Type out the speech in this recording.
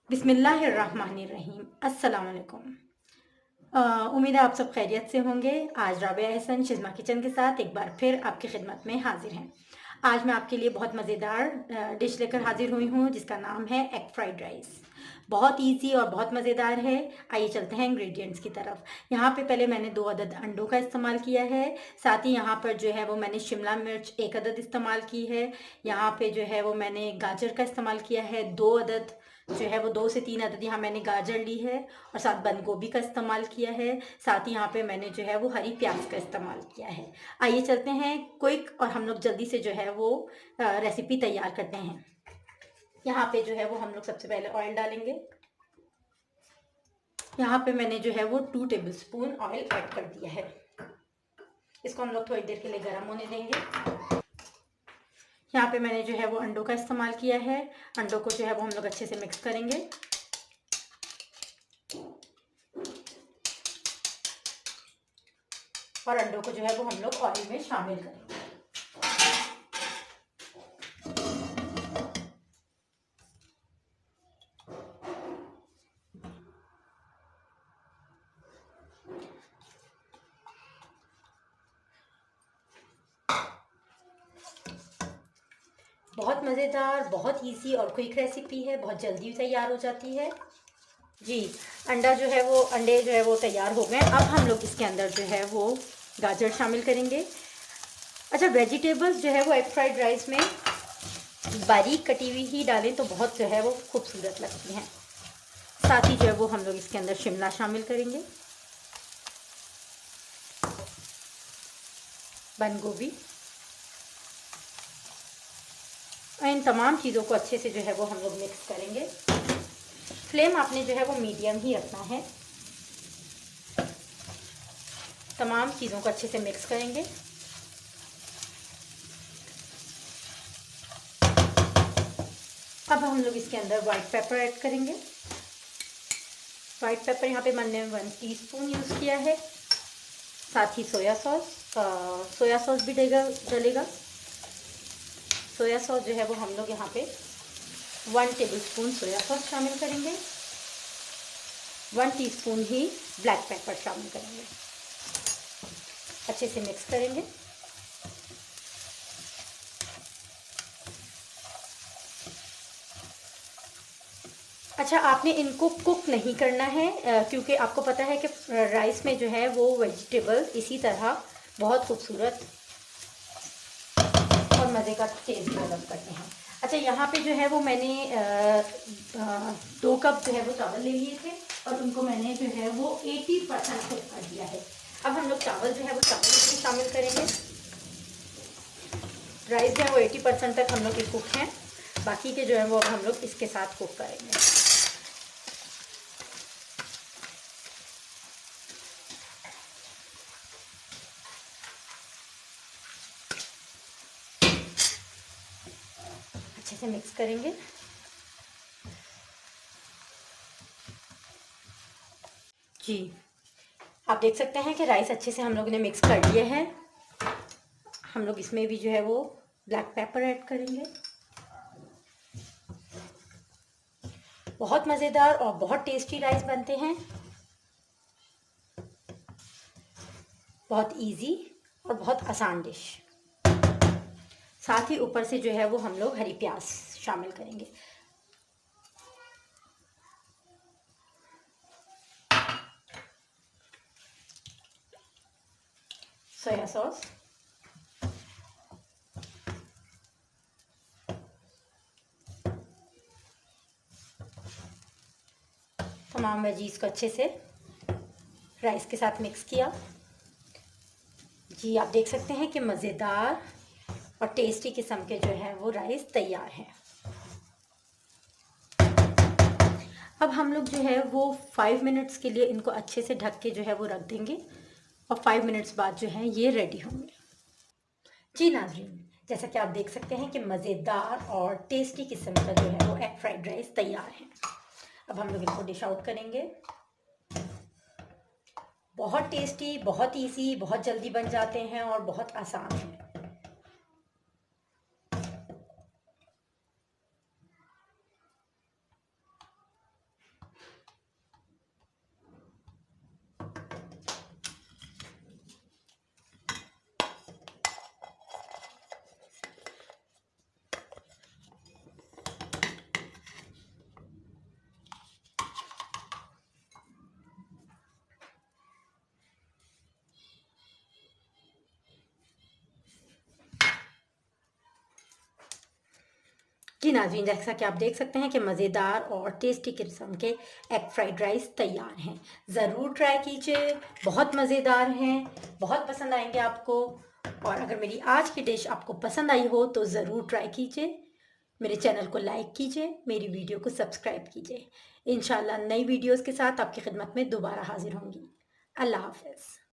बिस्मिल्लाहिर्रहमानिर्रहीम। अस्सलाम वालेकुम। उम्मीद है आप सब खैरियत से होंगे। आज राबिया एहसन शिज़मा किचन के साथ एक बार फिर आपकी खिदमत में हाजिर हैं। आज मैं आपके लिए बहुत मज़ेदार डिश लेकर हाजिर हुई हूँ जिसका नाम है एग फ्राइड राइस। बहुत इजी और बहुत मज़ेदार है। आइए चलते हैं इंग्रेडिएंट्स की तरफ। यहाँ पे पहले मैंने 2 अदद अंडों का इस्तेमाल किया है। साथ ही यहाँ पर जो है वो मैंने शिमला मिर्च 1 अदद इस्तेमाल की है। यहाँ पे जो है वो मैंने गाजर का इस्तेमाल किया है 2 अदद। जो है वो 2 से 3 अदद यहाँ मैंने गाजर ली है और साथ बंद गोभी का इस्तेमाल किया है। साथ ही यहाँ पे मैंने जो है वो हरी प्याज का इस्तेमाल किया है। आइए चलते हैं क्विक और हम लोग जल्दी से जो है वो रेसिपी तैयार करते हैं। यहाँ पे जो है वो हम लोग सबसे पहले ऑयल डालेंगे। यहाँ पे मैंने जो है वो 2 टेबलस्पून ऑयल ऐड कर दिया है। इसको हम लोग थोड़ी देर के लिए गर्म होने देंगे। यहाँ पे मैंने जो है वो अंडों का इस्तेमाल किया है। अंडों को जो है वो हम लोग अच्छे से मिक्स करेंगे। और अंडों को जो है वो हम लोग ऑयल में शामिल करेंगे। बहुत मज़ेदार, बहुत इजी और क्विक रेसिपी है। बहुत जल्दी तैयार हो जाती है। जी, अंडे जो है वो तैयार हो गए। अब हम लोग इसके अंदर जो है वो गाजर शामिल करेंगे। अच्छा, वेजिटेबल्स जो है वो एग फ्राइड राइस में बारीक कटी हुई ही डालें तो बहुत जो है वो खूबसूरत लगती हैं। साथ ही जो है वो हम लोग इसके अंदर शिमला शामिल करेंगे, बंद गोभी। और इन तमाम चीज़ों को अच्छे से जो है वो हम लोग मिक्स करेंगे। फ्लेम आपने जो है वो मीडियम ही रखना है। तमाम चीज़ों को अच्छे से मिक्स करेंगे। अब हम लोग इसके अंदर वाइट पेपर ऐड करेंगे। वाइट पेपर यहाँ पे मैंने 1 टीस्पून यूज़ किया है। साथ ही सोया सॉस भी डलेगा। सोया सॉस जो है वो हम लोग यहाँ पे 1 टेबलस्पून सोया सॉस शामिल करेंगे। 1 टीस्पून ही ब्लैक पेपर शामिल करेंगे। अच्छे से मिक्स करेंगे। अच्छा, आपने इनको कुक नहीं करना है क्योंकि आपको पता है कि राइस में जो है वो वेजिटेबल इसी तरह बहुत खूबसूरत और मज़े का टेस्ट डेवलप करते हैं। अच्छा, यहाँ पे जो है वो मैंने 2 कप जो है वो चावल ले लिए थे और उनको मैंने जो है वो 80% कुक कर दिया है। अब हम लोग चावल जो है वो चावल इसमें शामिल करेंगे। राइस जो है वो 80% तक हम लोग के कुक हैं। बाकी के जो है वो अब हम लोग इसके साथ कुक करेंगे। अच्छे से मिक्स करेंगे। जी, आप देख सकते हैं कि राइस अच्छे से हम लोगों ने मिक्स कर लिए हैं। हम लोग इसमें भी जो है वो ब्लैक पेपर ऐड करेंगे। बहुत मज़ेदार और बहुत टेस्टी राइस बनते हैं। बहुत इजी और बहुत आसान डिश। साथ ही ऊपर से जो है वो हम लोग हरी प्याज शामिल करेंगे। सोया सॉस, तमाम वेजीज को अच्छे से राइस के साथ मिक्स किया। जी, आप देख सकते हैं कि मज़ेदार और टेस्टी किस्म के जो है वो राइस तैयार हैं। अब हम लोग जो है वो 5 मिनट्स के लिए इनको अच्छे से ढक के जो है वो रख देंगे और 5 मिनट्स बाद जो है ये रेडी होंगे। जी नाज़रीन, जैसा कि आप देख सकते हैं कि मज़ेदार और टेस्टी किस्म का जो है वो एग फ्राइड राइस तैयार है। अब हम लोग इनको डिश आउट करेंगे। बहुत टेस्टी, बहुत इजी, बहुत जल्दी बन जाते हैं और बहुत आसान है। जी नाज़रीन, जैसा कि आप देख सकते हैं कि मज़ेदार और टेस्टी किस्म के एग फ्राइड राइस तैयार हैं। ज़रूर ट्राई कीजिए, बहुत मज़ेदार हैं, बहुत पसंद आएंगे आपको। और अगर मेरी आज की डिश आपको पसंद आई हो तो ज़रूर ट्राई कीजिए, मेरे चैनल को लाइक कीजिए, मेरी वीडियो को सब्सक्राइब कीजिए। इंशाल्लाह नई वीडियोज़ के साथ आपकी खिदमत में दोबारा हाजिर होंगी। अल्लाह हाफ़िज़।